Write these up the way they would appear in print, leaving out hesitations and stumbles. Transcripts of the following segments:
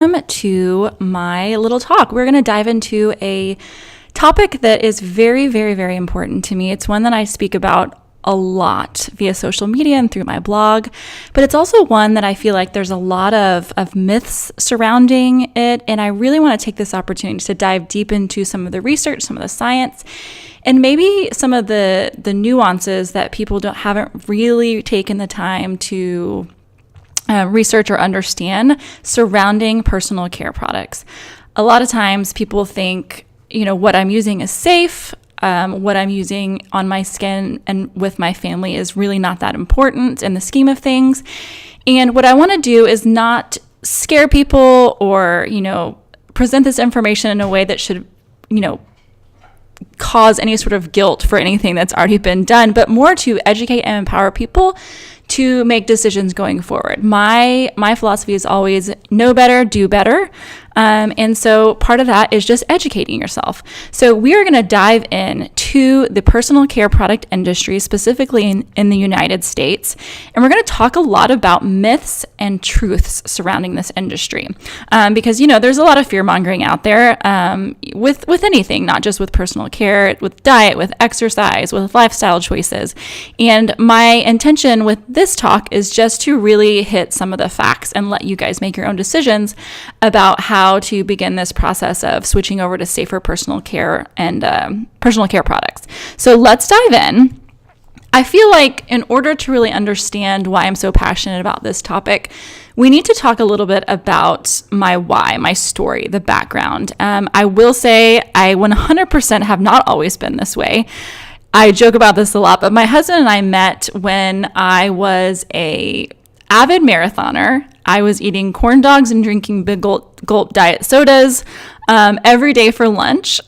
to my little talk. We're going to dive into a topic that is very, very, very important to me. It's one that I speak about a lot via social media and through my blog, but it's also one that I feel like there's a lot of myths surrounding it, and I really want to take this opportunity to dive deep into some of the research, some of the science, and maybe some of the nuances that people haven't really taken the time to research or understand surrounding personal care products. A lot of times people think, what I'm using is safe. What I'm using on my skin and with my family is really not that important in the scheme of things. And what I want to do is not scare people or, present this information in a way that should, cause any sort of guilt for anything that's already been done, but more to educate and empower people to make decisions going forward. My philosophy is always know better, do better. And so part of that is just educating yourself. So we are going to dive in to the personal care product industry, specifically in the United States. And we're going to talk a lot about myths and truths surrounding this industry. Because, there's a lot of fear mongering out there with anything, not just with personal care, with diet, with exercise, with lifestyle choices. And my intention with this talk is just to really hit some of the facts and let you guys make your own decisions about how to begin this process of switching over to safer personal care and personal care products. So let's dive in. I feel like in order to really understand why I'm so passionate about this topic, we need to talk a little bit about my why, my story, the background. I will say I 100% have not always been this way. I joke about this a lot, but my husband and I met when I was a avid marathoner. I was eating corn dogs and drinking big gulp diet sodas every day for lunch.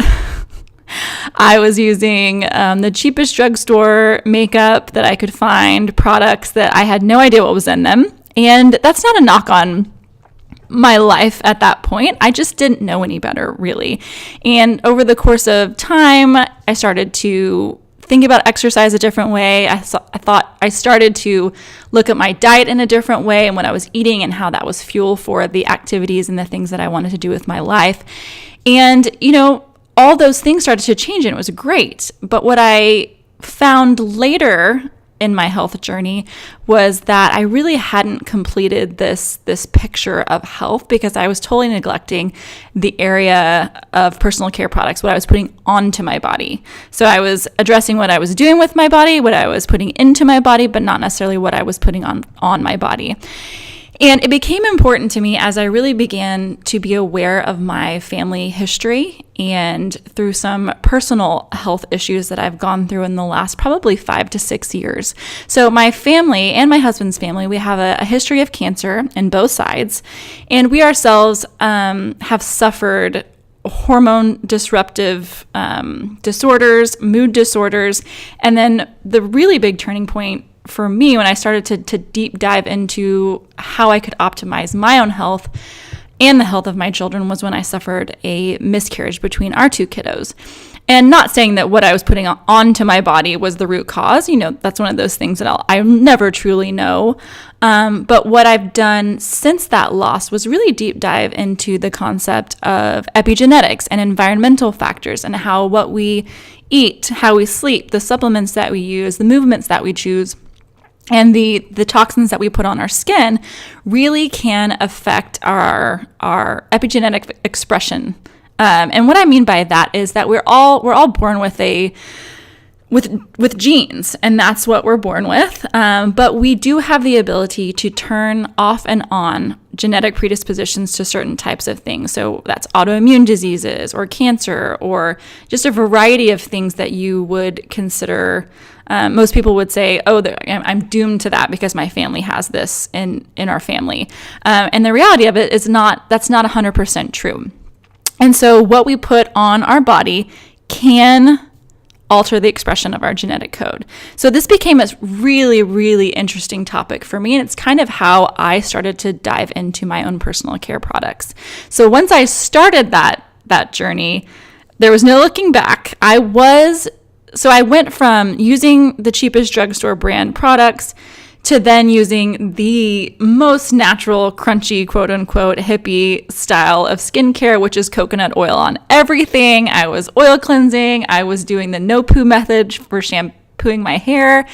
I was using the cheapest drugstore makeup that I could find, products that I had no idea what was in them. And that's not a knock on my life at that point. I just didn't know any better, really. And over the course of time, I started to think about exercise a different way. I thought I started to look at my diet in a different way and what I was eating and how that was fuel for the activities and the things that I wanted to do with my life. And, all those things started to change and it was great. But what I found later in my health journey was that I really hadn't completed this picture of health because I was totally neglecting the area of personal care products, what I was putting onto my body. So I was addressing what I was doing with my body, what I was putting into my body, but not necessarily what I was putting on my body. And it became important to me as I really began to be aware of my family history and through some personal health issues that I've gone through in the last probably 5 to 6 years. So my family and my husband's family, we have a history of cancer in both sides. And we ourselves have suffered hormone disruptive disorders, mood disorders. And then the really big turning point for me, when I started to deep dive into how I could optimize my own health and the health of my children, was when I suffered a miscarriage between our two kiddos. And not saying that what I was putting onto my body was the root cause. That's one of those things that I'll never truly know. But what I've done since that loss was really deep dive into the concept of epigenetics and environmental factors and how what we eat, how we sleep, the supplements that we use, the movements that we choose, and the toxins that we put on our skin really can affect our epigenetic expression. And what I mean by that is that we're all born with genes, and that's what we're born with. But we do have the ability to turn off and on genetic predispositions to certain types of things. So that's autoimmune diseases or cancer or just a variety of things that you would consider. Most people would say, I'm doomed to that because my family has this in our family. And the reality of it is that's not 100% true. And so what we put on our body can alter the expression of our genetic code. So this became a really, really interesting topic for me, and it's kind of how I started to dive into my own personal care products. So once I started that journey, there was no looking back. I went from using the cheapest drugstore brand products to then using the most natural, crunchy, quote unquote, hippie style of skincare, which is coconut oil on everything. I was oil cleansing. I was doing the no poo method for shampooing my hair.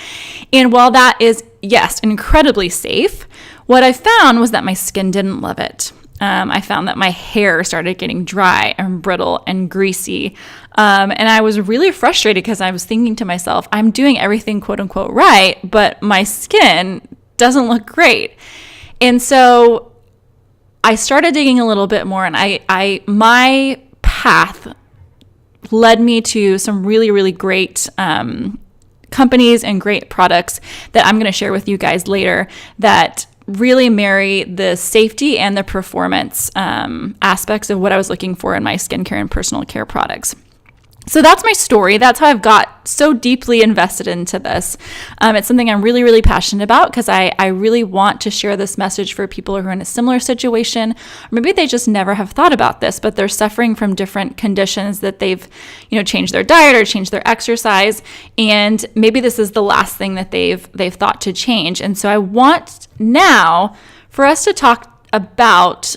And while that is, yes, incredibly safe, what I found was that my skin didn't love it. I found that my hair started getting dry and brittle and greasy. And I was really frustrated because I was thinking to myself, I'm doing everything quote unquote right, but my skin doesn't look great. And so I started digging a little bit more, and my path led me to some really, really great companies and great products that I'm going to share with you guys later that really marry the safety and the performance aspects of what I was looking for in my skincare and personal care products. So that's my story. That's how I've got so deeply invested into this. It's something I'm really, really passionate about because I really want to share this message for people who are in a similar situation. Or maybe they just never have thought about this, but they're suffering from different conditions that they've, changed their diet or changed their exercise. And maybe this is the last thing that they've thought to change. And so I want now for us to talk about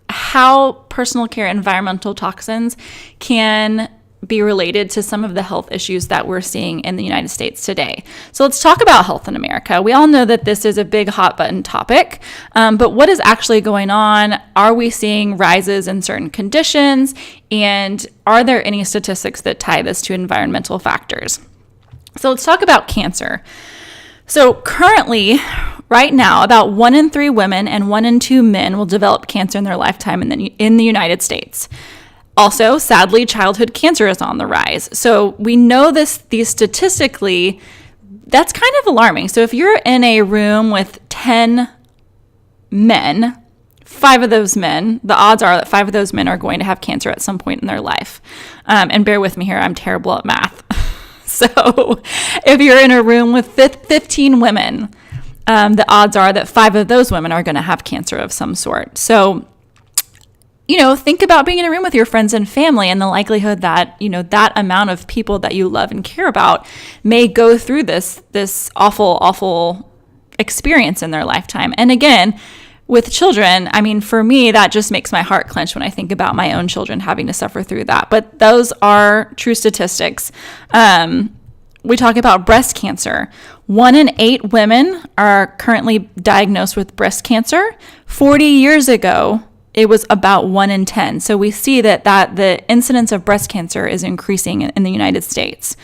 how personal care environmental toxins can be related to some of the health issues that we're seeing in the United States today. So let's talk about health in America. We all know that this is a big hot button topic, but what is actually going on? Are we seeing rises in certain conditions? And are there any statistics that tie this to environmental factors? So let's talk about cancer. So currently, right now, about 1 in 3 women and 1 in 2 men will develop cancer in their lifetime in the United States. Also, sadly, childhood cancer is on the rise. So we know these statistically, that's kind of alarming. So if you're in a room with 10 men, 5 of those men, the odds are that 5 of those men are going to have cancer at some point in their life. And bear with me here, I'm terrible at math. So if you're in a room with 15 women, the odds are that 5 of those women are going to have cancer of some sort. So think about being in a room with your friends and family and the likelihood that, that amount of people that you love and care about may go through this awful, awful experience in their lifetime. And again, with children, for me, that just makes my heart clench when I think about my own children having to suffer through that. But those are true statistics. We talk about breast cancer. 1 in 8 women are currently diagnosed with breast cancer. 40 years ago, it was about 1 in 10. So we see that the incidence of breast cancer is increasing in the United States.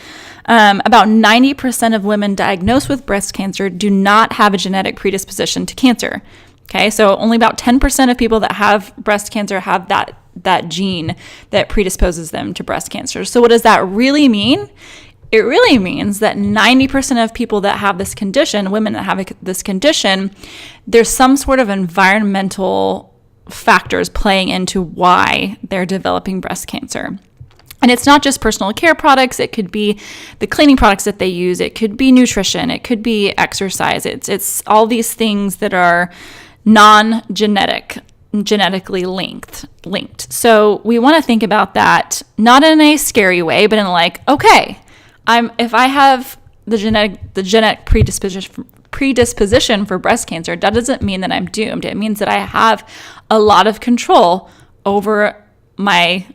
About 90% of women diagnosed with breast cancer do not have a genetic predisposition to cancer. Okay, so only about 10% of people that have breast cancer have that gene that predisposes them to breast cancer. So what does that really mean? It really means that 90% of people that have this condition, women that have this condition, there's some sort of environmental factors playing into why they're developing breast cancer. And it's not just personal care products. It could be the cleaning products that they use. It could be nutrition. It could be exercise. It's all these things that are genetically linked. So we want to think about that not in a scary way, but in okay, if I have the genetic predisposition for breast cancer, that doesn't mean that I'm doomed. It means that I have a lot of control over my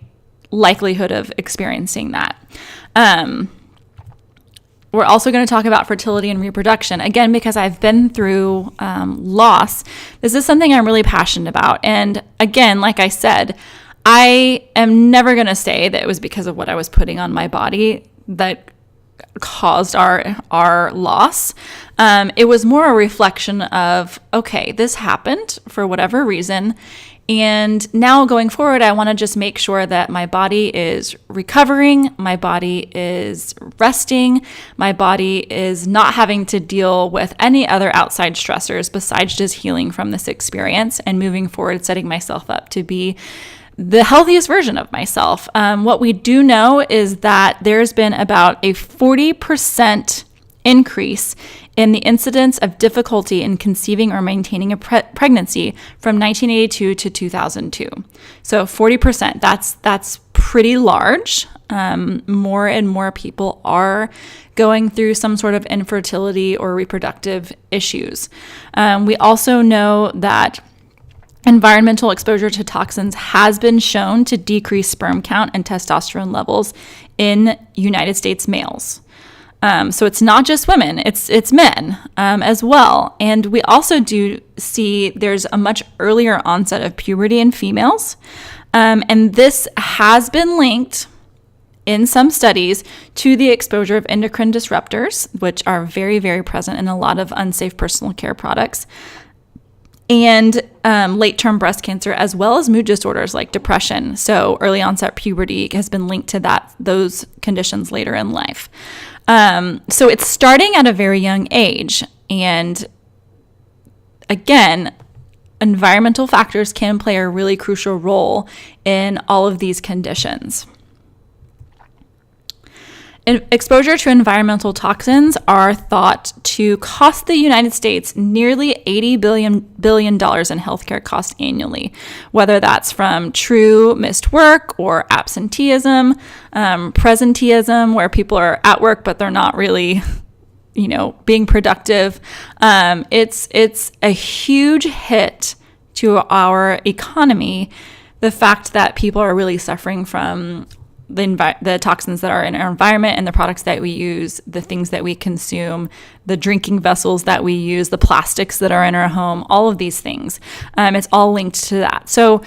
likelihood of experiencing that. We're also going to talk about fertility and reproduction. Again, because I've been through loss, this is something I'm really passionate about. And again, like I said, I am never going to say that it was because of what I was putting on my body that caused our loss. It was more a reflection of, okay, this happened for whatever reason. And now going forward, I want to just make sure that my body is recovering, my body is resting, my body is not having to deal with any other outside stressors besides just healing from this experience and moving forward, setting myself up to be the healthiest version of myself. What we do know is that there's been about a 40% increase in the incidence of difficulty in conceiving or maintaining a pregnancy from 1982 to 2002. So 40%, that's pretty large. More and more people are going through some sort of infertility or reproductive issues. We also know that environmental exposure to toxins has been shown to decrease sperm count and testosterone levels in United States males. So it's not just women, it's men as well. And we also do see there's a much earlier onset of puberty in females. And this has been linked in some studies to the exposure of endocrine disruptors, which are very, very present in a lot of unsafe personal care products, and late-term breast cancer, as well as mood disorders like depression. So early onset puberty has been linked to those conditions later in life. So it's starting at a very young age. And again, environmental factors can play a really crucial role in all of these conditions. Exposure to environmental toxins are thought to cost the United States nearly $80 billion in healthcare costs annually, whether that's from true missed work or absenteeism, presenteeism, where people are at work but they're not really, being productive. It's a huge hit to our economy, the fact that people are really suffering from the toxins that are in our environment and the products that we use, the things that we consume, the drinking vessels that we use, the plastics that are in our home, all of these things. It's all linked to that. So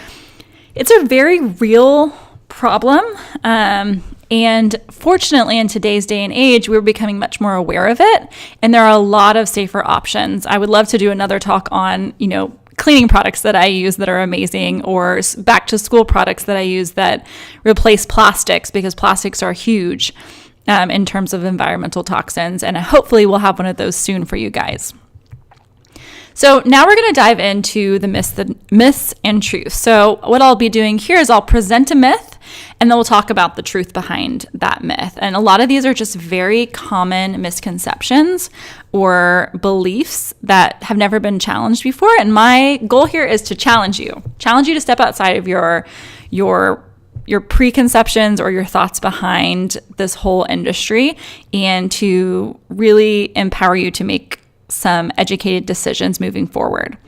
it's a very real problem. And fortunately, in today's day and age, we're becoming much more aware of it. And there are a lot of safer options. I would love to do another talk on, cleaning products that I use that are amazing, or back to school products that I use that replace plastics, because plastics are huge in terms of environmental toxins. And hopefully we'll have one of those soon for you guys. So now we're going to dive into the myths and truths. So what I'll be doing here is I'll present a myth, and then we'll talk about the truth behind that myth. And a lot of these are just very common misconceptions or beliefs that have never been challenged before. And my goal here is to challenge you to step outside of your preconceptions or your thoughts behind this whole industry, and to really empower you to make some educated decisions moving forward.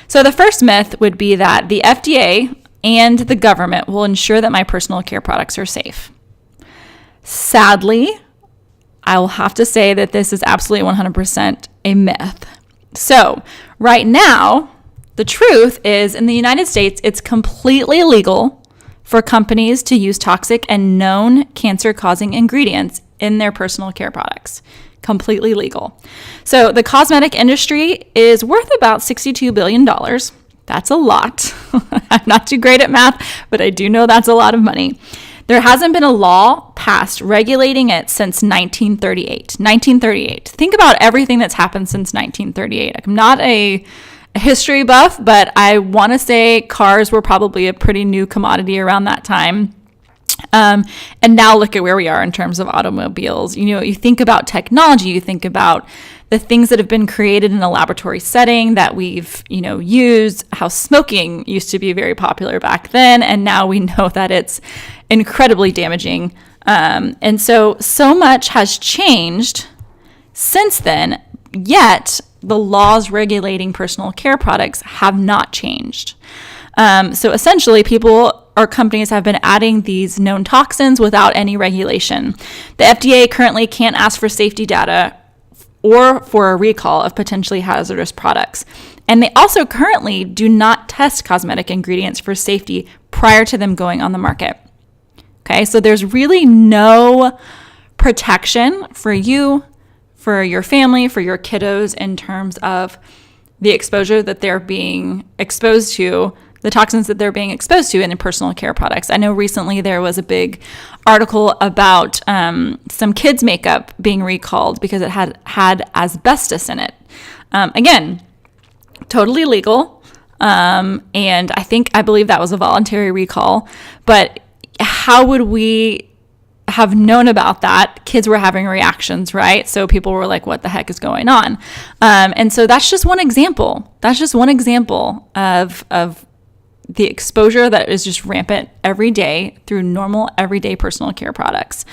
So the first myth would be that the FDA and the government will ensure that my personal care products are safe. Sadly, I will have to say that this is absolutely 100% a myth. So right now, the truth is, in the United States, it's completely illegal for companies to use toxic and known cancer-causing ingredients in their personal care products. Completely legal. So the cosmetic industry is worth about $62 billion. That's a lot. I'm not too great at math, but I do know that's a lot of money. There hasn't been a law passed regulating it since 1938. 1938. Think about everything that's happened since 1938. I'm not a history buff, but I want to say cars were probably a pretty new commodity around that time. And now look at where we are in terms of automobiles. You think about technology, you think about the things that have been created in a laboratory setting that we've, used, how smoking used to be very popular back then. And now we know that it's incredibly damaging. And so much has changed since then, yet the laws regulating personal care products have not changed. So essentially, people or companies have been adding these known toxins without any regulation. The FDA currently can't ask for safety data or for a recall of potentially hazardous products. And they also currently do not test cosmetic ingredients for safety prior to them going on the market. Okay, so there's really no protection for you, for your family, for your kiddos in terms of the exposure that they're being exposed to, the toxins that they're being exposed to in their personal care products. I know recently there was a big article about some kids' makeup being recalled because it had asbestos in it. Again, totally legal. And I believe that was a voluntary recall. But how would we have known about that? Kids were having reactions, right? So people were like, what the heck is going on? And so that's just one example. That's just one example of the exposure that is just rampant every day through normal everyday personal care products.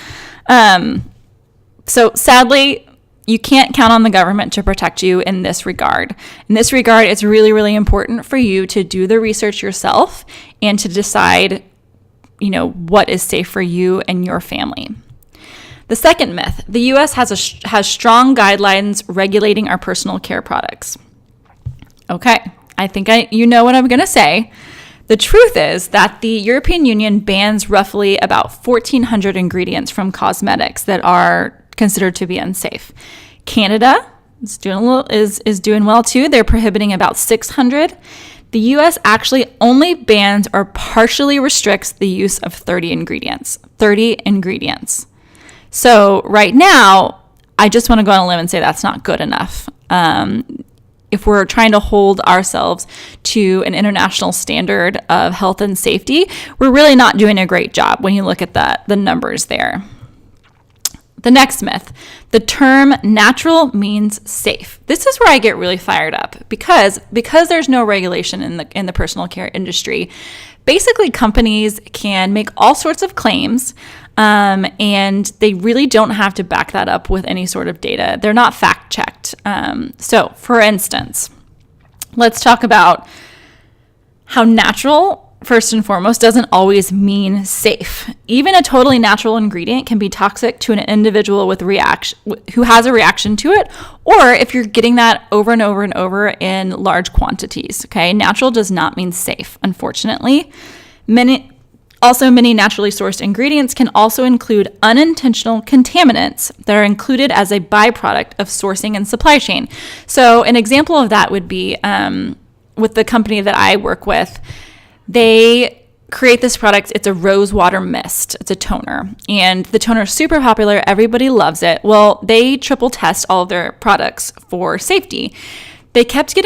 So sadly, you can't count on the government to protect you in this regard. In this regard, it's really, really important for you to do the research yourself and to decide, what is safe for you and your family. The second myth, the U.S. has strong guidelines regulating our personal care products. Okay, I think you know what I'm going to say. The truth is that the European Union bans roughly about 1,400 ingredients from cosmetics that are considered to be unsafe. Canada is doing well too. They're prohibiting about 600. The U.S. actually only bans or partially restricts the use of 30 ingredients. 30 ingredients. So right now, I just want to go on a limb and say that's not good enough. If we're trying to hold ourselves to an international standard of health and safety, we're really not doing a great job when you look at the numbers there. The next myth, the term natural means safe. This is where I get really fired up because there's no regulation in the personal care industry. Basically, companies can make all sorts of claims, and they really don't have to back that up with any sort of data. They're not fact-checked. So, for instance, let's talk about how natural, first and foremost, doesn't always mean safe. Even a totally natural ingredient can be toxic to an individual who has a reaction to it, or if you're getting that over and over and over in large quantities. Okay, natural does not mean safe, unfortunately. Many naturally sourced ingredients can also include unintentional contaminants that are included as a byproduct of sourcing and supply chain. So an example of that would be with the company that I work with. They create this product. It's a rose water mist. It's a toner. And the toner is super popular. Everybody loves it. Well, they triple test all of their products for safety. They kept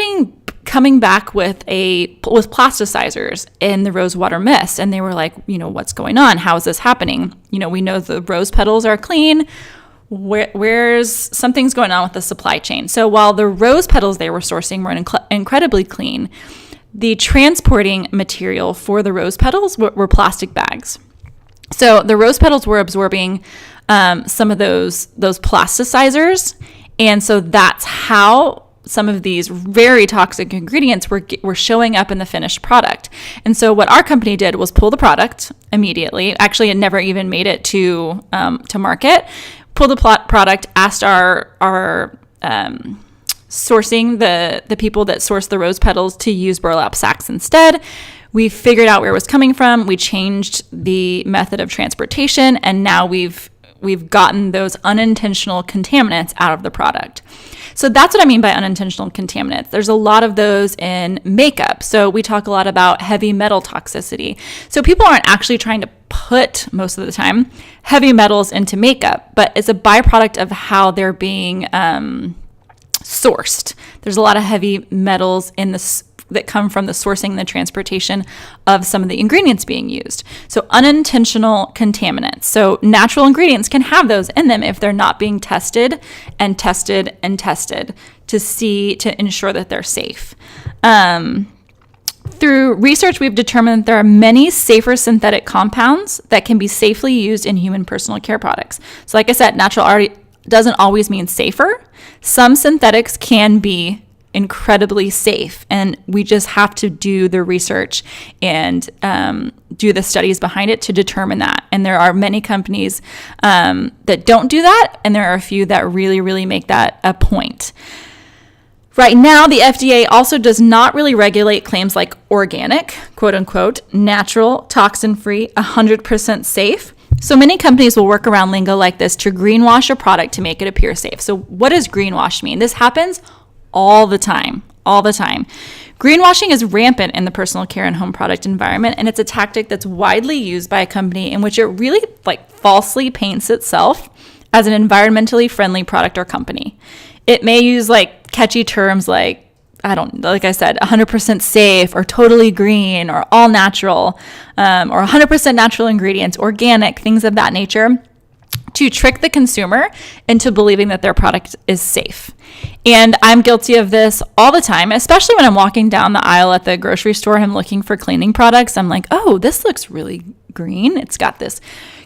coming back with plasticizers in the rose water mist. And they were like, what's going on? How is this happening? We know the rose petals are clean. Where's something's going on with the supply chain? So while the rose petals they were sourcing were incredibly clean, the transporting material for the rose petals were plastic bags. So the rose petals were absorbing some of those plasticizers. And so that's how some of these very toxic ingredients were showing up in the finished product. And so what our company did was pull the product immediately. Actually, it never even made it to market. Pull the product, asked our sourcing the people that source the rose petals to use burlap sacks instead. We figured out where it was coming from. We changed the method of transportation, and now we've gotten those unintentional contaminants out of the product. So that's what I mean by unintentional contaminants. There's a lot of those in makeup. So we talk a lot about heavy metal toxicity. So people aren't actually trying to put, most of the time, heavy metals into makeup, but it's a byproduct of how they're being sourced. There's a lot of heavy metals in this that come from the sourcing and the transportation of some of the ingredients being used. So unintentional contaminants. So natural ingredients can have those in them if they're not being tested and tested and tested to ensure that they're safe. Through research, we've determined that there are many safer synthetic compounds that can be safely used in human personal care products. So like I said, natural already doesn't always mean safer. Some synthetics can be incredibly safe, and we just have to do the research and do the studies behind it to determine that. And there are many companies that don't do that, and there are a few that really, really make that a point. Right now, the FDA also does not really regulate claims like organic, quote unquote, natural, toxin-free, 100% safe. So many companies will work around lingo like this to greenwash a product to make it appear safe. So what does greenwash mean? This happens all the time. Greenwashing is rampant in the personal care and home product environment, and it's a tactic that's widely used by a company in which it really falsely paints itself as an environmentally friendly product or company. It may use catchy terms like I said, 100% safe or totally green or all natural or 100% natural ingredients, organic, things of that nature. to trick the consumer into believing that their product is safe. And I'm guilty of this all the time, especially when I'm walking down the aisle at the grocery store. I'm looking for cleaning products. I'm like, oh, this looks really green. It's got this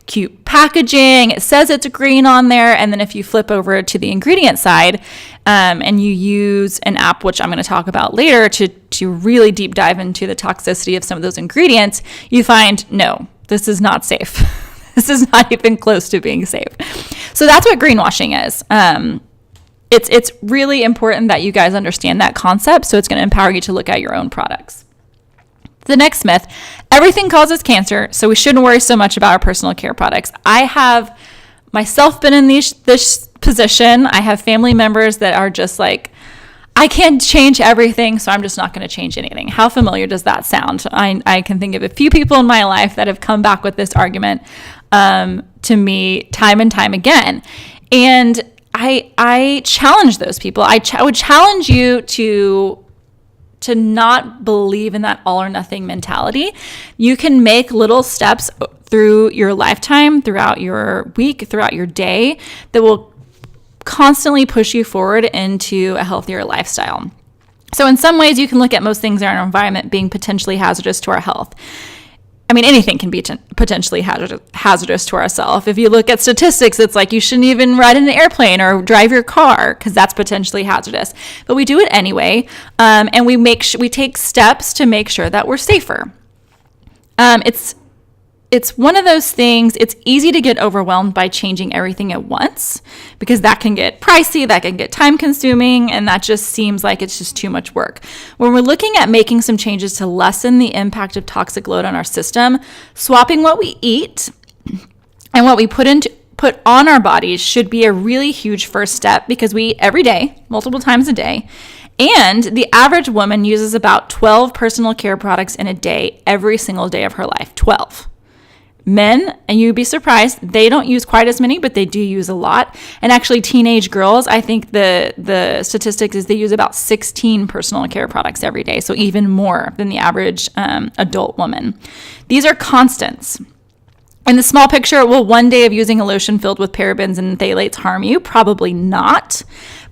cute packaging. It says it's green on there. And then if you flip over to the ingredient side and you use an app, which I'm going to talk about later, to really deep dive into the toxicity of some of those ingredients, you find, no, this is not safe. This is not even close to being safe. So that's what greenwashing is. It's really important that you guys understand that concept. So it's going to empower you to look at your own products. The next myth, everything causes cancer, so we shouldn't worry so much about our personal care products. I have myself been in this position. I have family members that are just like, I can't change everything, so I'm just not going to change anything. How familiar does that sound? I can think of a few people in my life that have come back with this argument to me time and time again. And I challenge those people. I would challenge you to not believe in that all or nothing mentality. You can make little steps through your lifetime, throughout your week, throughout your day that will constantly push you forward into a healthier lifestyle. So in some ways, you can look at most things in our environment being potentially hazardous to our health. I mean, anything can be potentially hazardous to ourselves. If you look at statistics, it's like you shouldn't even ride in an airplane or drive your car because that's potentially hazardous. But we do it anyway, and we take steps to make sure that we're safer. It's one of those things. It's easy to get overwhelmed by changing everything at once because that can get pricey, that can get time consuming, and that just seems like it's just too much work. When we're looking at making some changes to lessen the impact of toxic load on our system, swapping what we eat and what we put on our bodies should be a really huge first step because we eat every day, multiple times a day. And the average woman uses about 12 personal care products in a day every single day of her life. 12. Men, and you'd be surprised, they don't use quite as many, but they do use a lot. And actually, teenage girls, I think the statistic is they use about 16 personal care products every day, so even more than the average adult woman. These are constants. In the small picture, will one day of using a lotion filled with parabens and phthalates harm you? Probably not.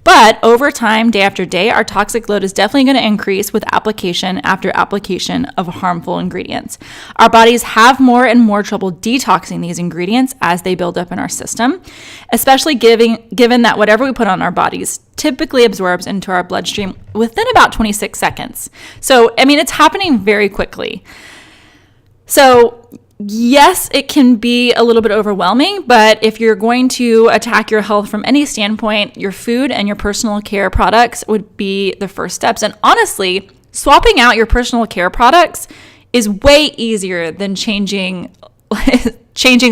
But over time, day after day, our toxic load is definitely going to increase with application after application of harmful ingredients. Our bodies have more and more trouble detoxing these ingredients as they build up in our system, especially given that whatever we put on our bodies typically absorbs into our bloodstream within about 26 seconds. So, I mean, it's happening very quickly. So, yes, it can be a little bit overwhelming, but if you're going to attack your health from any standpoint, your food and your personal care products would be the first steps. And honestly, swapping out your personal care products is way easier than changing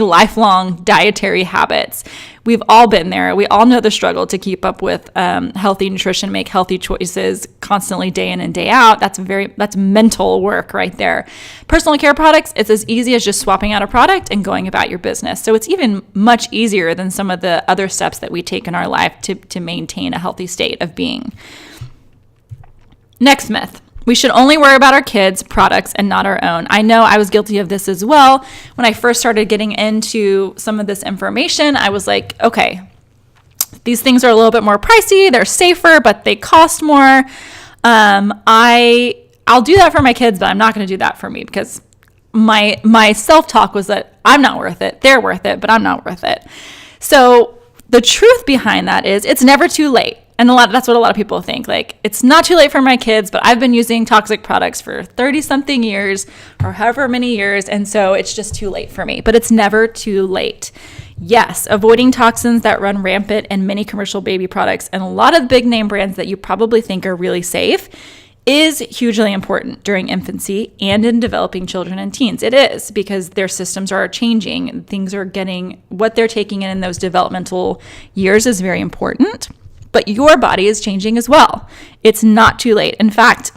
lifelong dietary habits. We've all been there. We all know the struggle to keep up with healthy nutrition, make healthy choices constantly day in and day out. That's mental work right there. Personal care products, it's as easy as just swapping out a product and going about your business. So it's even much easier than some of the other steps that we take in our life to maintain a healthy state of being. Next myth. We should only worry about our kids' products and not our own. I know I was guilty of this as well. When I first started getting into some of this information, I was like, okay, these things are a little bit more pricey. They're safer, but they cost more. I'll do that for my kids, but I'm not going to do that for me because my self-talk was that I'm not worth it. They're worth it, but I'm not worth it. So the truth behind that is it's never too late. And that's what a lot of people think. Like, it's not too late for my kids, but I've been using toxic products for 30-something years or however many years, and so it's just too late for me. But it's never too late. Yes, avoiding toxins that run rampant in many commercial baby products and a lot of big name brands that you probably think are really safe is hugely important during infancy and in developing children and teens. It is, because their systems are changing. Things are what they're taking in those developmental years is very important. But your body is changing as well. It's not too late. In fact,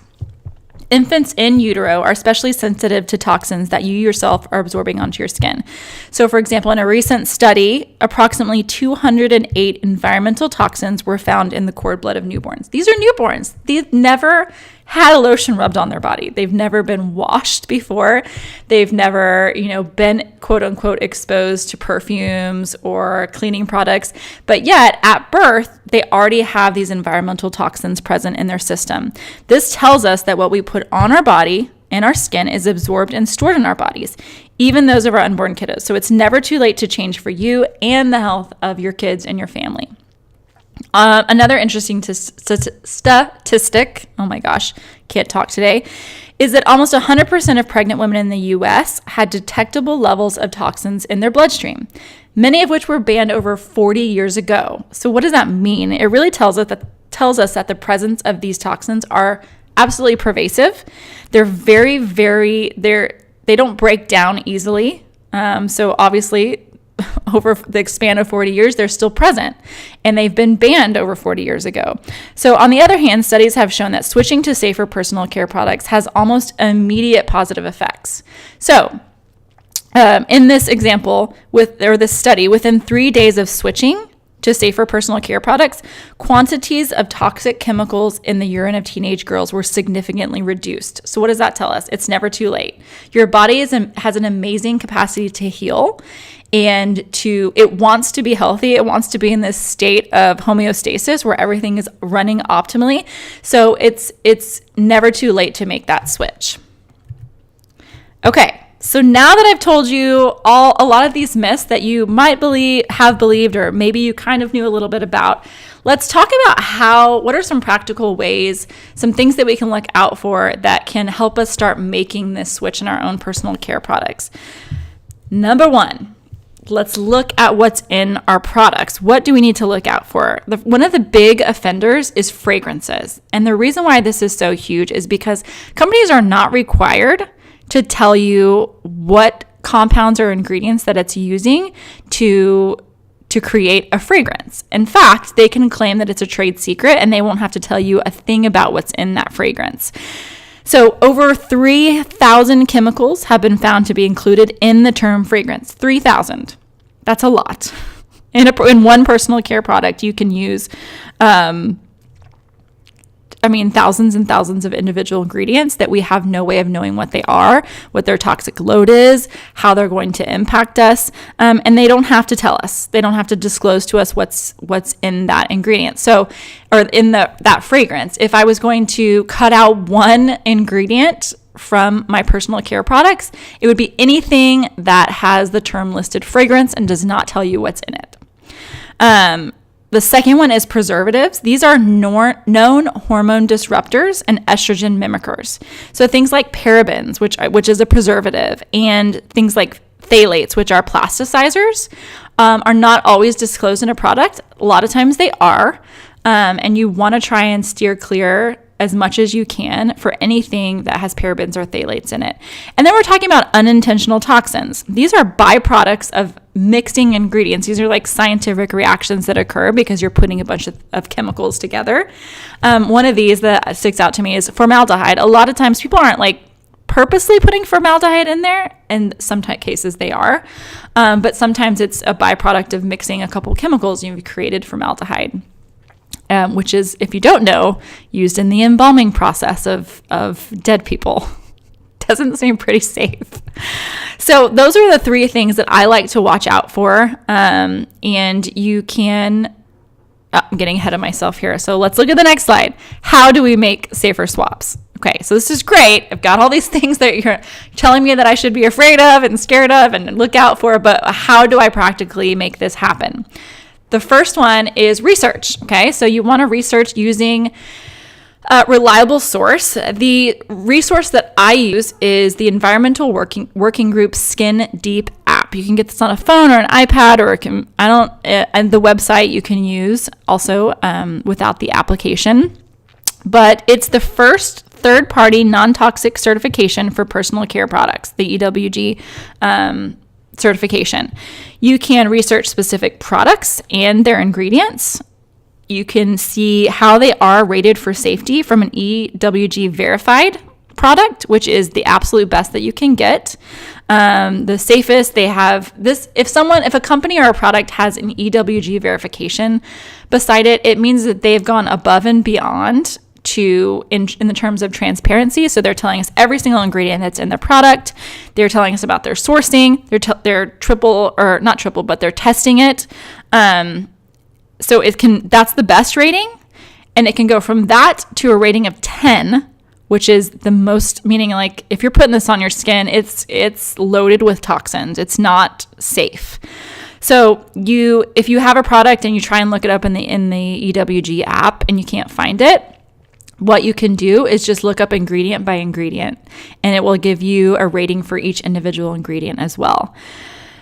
infants in utero are especially sensitive to toxins that you yourself are absorbing onto your skin. So, for example, in a recent study, approximately 208 environmental toxins were found in the cord blood of newborns. These are newborns. These never had a lotion rubbed on their body. They've never been washed before. They've never, been quote unquote exposed to perfumes or cleaning products. But yet at birth, they already have these environmental toxins present in their system. This tells us that what we put on our body and our skin is absorbed and stored in our bodies, even those of our unborn kiddos. So it's never too late to change for you and the health of your kids and your family. Another interesting statistic, oh my gosh, can't talk today, is that almost 100% of pregnant women in the U.S. had detectable levels of toxins in their bloodstream, many of which were banned over 40 years ago. So what does that mean? It really tells us that the presence of these toxins are absolutely pervasive. They're they don't break down easily. So obviously, over the span of 40 years, they're still present, and they've been banned over 40 years ago. So on the other hand, studies have shown that switching to safer personal care products has almost immediate positive effects. So in this example, this study, within 3 days of switching to safer personal care products, quantities of toxic chemicals in the urine of teenage girls were significantly reduced. So what does that tell us? It's never too late. Your body has an amazing capacity to heal, and it wants to be healthy. It wants to be in this state of homeostasis where everything is running optimally. So it's never too late to make that switch. Okay. So now that I've told you a lot of these myths that you might have believed, or maybe you kind of knew a little bit about, let's talk about what are some practical ways, some things that we can look out for that can help us start making this switch in our own personal care products. Number one, let's look at what's in our products. What do we need to look out for? One of the big offenders is fragrances. And the reason why this is so huge is because companies are not required to tell you what compounds or ingredients that it's using to create a fragrance. In fact, they can claim that it's a trade secret and they won't have to tell you a thing about what's in that fragrance. So over 3,000 chemicals have been found to be included in the term fragrance. 3,000. That's a lot. In one personal care product, you can use thousands and thousands of individual ingredients that we have no way of knowing what they are, what their toxic load is, how they're going to impact us. And they don't have to tell us. They don't have to disclose to us what's in that ingredient. Or in that fragrance. If I was going to cut out one ingredient from my personal care products, it would be anything that has the term listed fragrance and does not tell you what's in it. The second one is preservatives. These are known hormone disruptors and estrogen mimickers. So things like parabens, which is a preservative, and things like phthalates, which are plasticizers, are not always disclosed in a product. A lot of times they are, and you want to try and steer clear as much as you can for anything that has parabens or phthalates in it. And then we're talking about unintentional toxins. These are byproducts of mixing ingredients. These are like scientific reactions that occur because you're putting a bunch of chemicals together. One of these that sticks out to me is formaldehyde. A lot of times people aren't like purposely putting formaldehyde in there. In some cases they are. But sometimes it's a byproduct of mixing a couple chemicals and you've created formaldehyde. Which is, if you don't know, used in the embalming process of dead people. Doesn't seem pretty safe. So those are the three things that I like to watch out for. And you can, I'm getting ahead of myself here. So let's look at the next slide. How do we make safer swaps? Okay, so this is great. I've got all these things that you're telling me that I should be afraid of and scared of and look out for, but how do I practically make this happen? The first one is research. Okay, so you want to research using a reliable source. The resource that I use is the Environmental Working Group Skin Deep app. You can get this on a phone or an iPad, or and the website you can use also without the application. But it's the first third-party non-toxic certification for personal care products, the EWG certification. You can research specific products and their ingredients. You can see how they are rated for safety from an EWG verified product, which is the absolute best that you can get. The safest they have this. If a company or a product has an EWG verification beside it, it means that they've gone above and beyond in the terms of transparency. So they're telling us every single ingredient that's in the product. They're telling us about their sourcing. They're testing it. So that's the best rating. And it can go from that to a rating of 10, which is the most, meaning like if you're putting this on your skin, it's loaded with toxins. It's not safe. So if you have a product and you try and look it up in the EWG app and you can't find it, what you can do is just look up ingredient by ingredient, and it will give you a rating for each individual ingredient as well.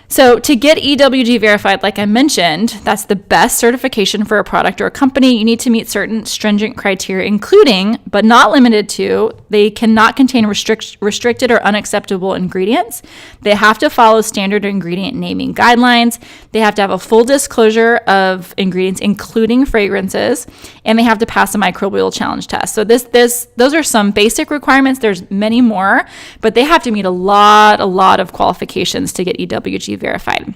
So to get EWG verified, like I mentioned, that's the best certification for a product or a company. You need to meet certain stringent criteria, including, but not limited to, they cannot contain restricted or unacceptable ingredients. They have to follow standard ingredient naming guidelines. They have to have a full disclosure of ingredients, including fragrances, and they have to pass a microbial challenge test. So those are some basic requirements. There's many more, but they have to meet a lot of qualifications to get EWG verified.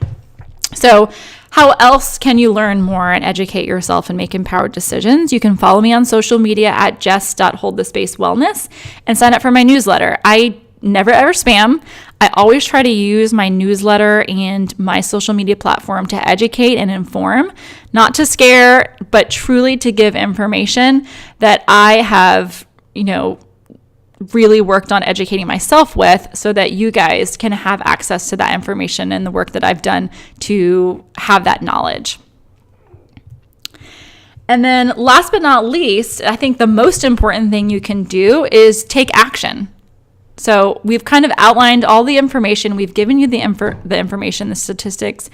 So how else can you learn more and educate yourself and make empowered decisions? You can follow me on social media at jess.holdthespacewellness and sign up for my newsletter. I never ever spam. I always try to use my newsletter and my social media platform to educate and inform, not to scare, but truly to give information that I have, really worked on educating myself with, so that you guys can have access to that information and the work that I've done to have that knowledge. And then last but not least, I think the most important thing you can do is take action. So we've kind of outlined all the information. We've given you the information, the statistics,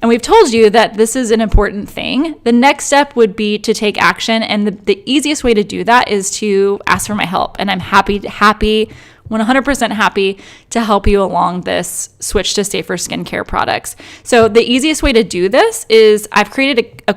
and we've told you that this is an important thing. The next step would be to take action. And the easiest way to do that is to ask for my help. And I'm happy, 100% happy to help you along this switch to safer skincare products. So the easiest way to do this is I've created a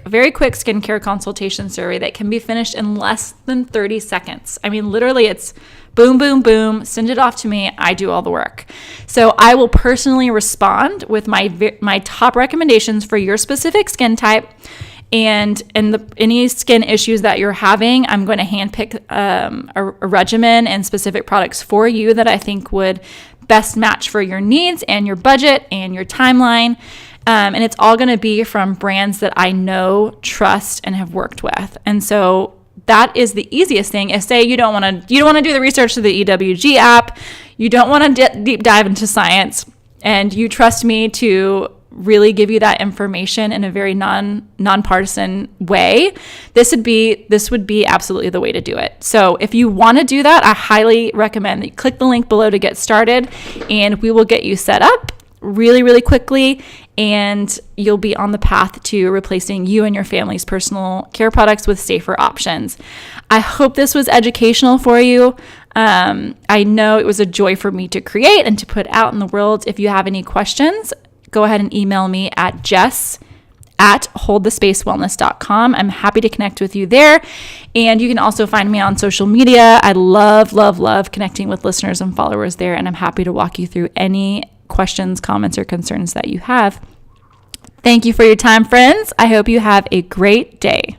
very quick skincare consultation survey that can be finished in less than 30 seconds. I mean, literally it's boom, boom, boom, send it off to me. I do all the work. So I will personally respond with my top recommendations for your specific skin type. And any skin issues that you're having, I'm going to handpick a regimen and specific products for you that I think would best match for your needs and your budget and your timeline. And it's all going to be from brands that I know, trust, and have worked with. And so that is the easiest thing. If say you don't want to do the research to the EWG app, you don't want to deep dive into science, and you trust me to really give you that information in a very nonpartisan way, this would be absolutely the way to do it. So if you want to do that, I highly recommend that you click the link below to get started, and we will get you set up really, really quickly, and you'll be on the path to replacing you and your family's personal care products with safer options. I hope this was educational for you. I know it was a joy for me to create and to put out in the world. If you have any questions, go ahead and email me at jess@holdthespacewellness.com. I'm happy to connect with you there. And you can also find me on social media. I love connecting with listeners and followers there. And I'm happy to walk you through any questions, comments, or concerns that you have. Thank you for your time, friends. I hope you have a great day.